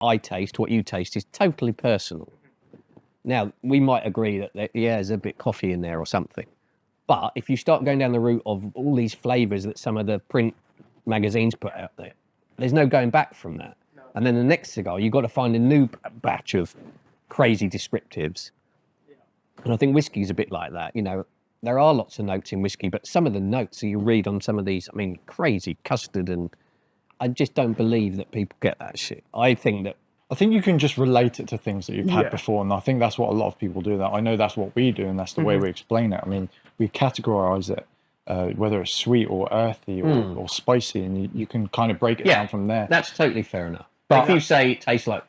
I taste, what you taste is totally personal. Now, we might agree that, there's a bit coffee in there or something. But if you start going down the route of all these flavours that some of the print magazines put out there, there's no going back from that. No. And then the next cigar, you've got to find a new batch of crazy descriptives. Yeah. And I think whiskey's a bit like that. You know, there are lots of notes in whiskey, but some of the notes that you read on some of these, I mean, crazy custard, and I just don't believe that people get that shit. I think you can just relate it to things that you've had before, and I think that's what a lot of people do. That I know that's what we do, and that's the way we explain it. I mean, we categorize it, whether it's sweet or earthy or spicy, and you can kind of break it down from there. That's totally fair enough. But if you say it tastes like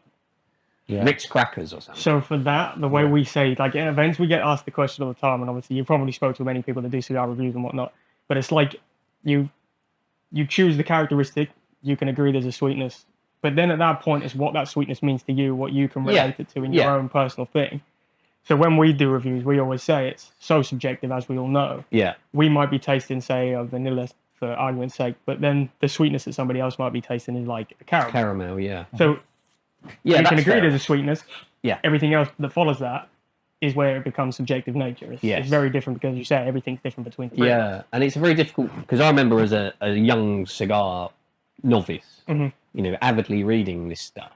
Ritz crackers or something. So for that, the way we say, like in events, we get asked the question all the time, and obviously you probably spoke to many people that do cigar reviews and whatnot, but it's like you choose the characteristic, you can agree there's a sweetness, but then at that point, it's what that sweetness means to you, what you can relate it to in your own personal thing. So when we do reviews, we always say it's so subjective, as we all know. Yeah. We might be tasting, say, a vanilla for argument's sake, but then the sweetness that somebody else might be tasting is like a caramel. Caramel, yeah. So you can agree there's a sweetness. Yeah. Everything else that follows that is where it becomes subjective nature. It's very different because, you say, everything's different between three. Yeah, and it's very difficult because I remember as a young cigar novice, you know, avidly reading this stuff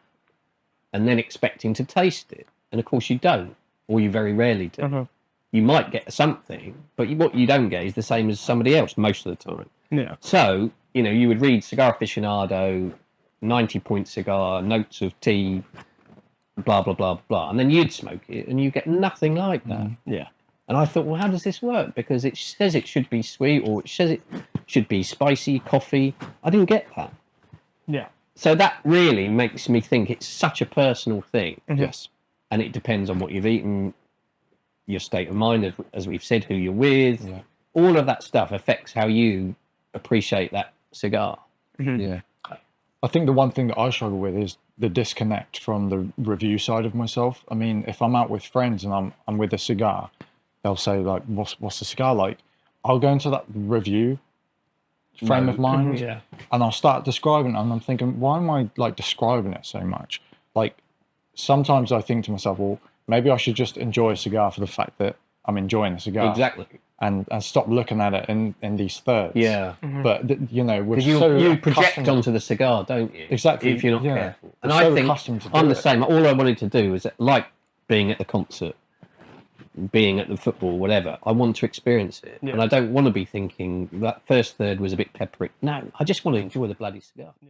and then expecting to taste it. And of course you don't, or you very rarely do. You might get something, but what you don't get is the same as somebody else most of the time. Yeah. So, you know, you would read Cigar Aficionado, 90-point cigar, notes of tea, blah, blah, blah, blah. And then you'd smoke it and you get nothing like that. Yeah. And I thought, well, how does this work? Because it says it should be sweet, or it says it should be spicy, coffee. I didn't get that. Yeah. So that really makes me think it's such a personal thing. Yes. And it depends on what you've eaten, your state of mind, as we've said, who you're with. Yeah. All of that stuff affects how you appreciate that cigar. Yeah. I think the one thing that I struggle with is the disconnect from the review side of myself. I mean, if I'm out with friends and I'm with a cigar, they'll say, like, what's the cigar like? I'll go into that review frame of mind and I'll start describing it, and I'm thinking, why am I like describing it so much? Like, sometimes I think to myself, well, maybe I should just enjoy a cigar for the fact that I'm enjoying the cigar. Exactly. And stop looking at it in these thirds. Yeah. But, you know, we're you project onto the cigar, don't you? Exactly. If you're not careful. And I think I'm the same. All I wanted to do was, like being at the concert, being at the football, whatever, I want to experience it. Yeah. And I don't want to be thinking that first third was a bit peppery. No, I just want to enjoy the bloody cigar. Yeah.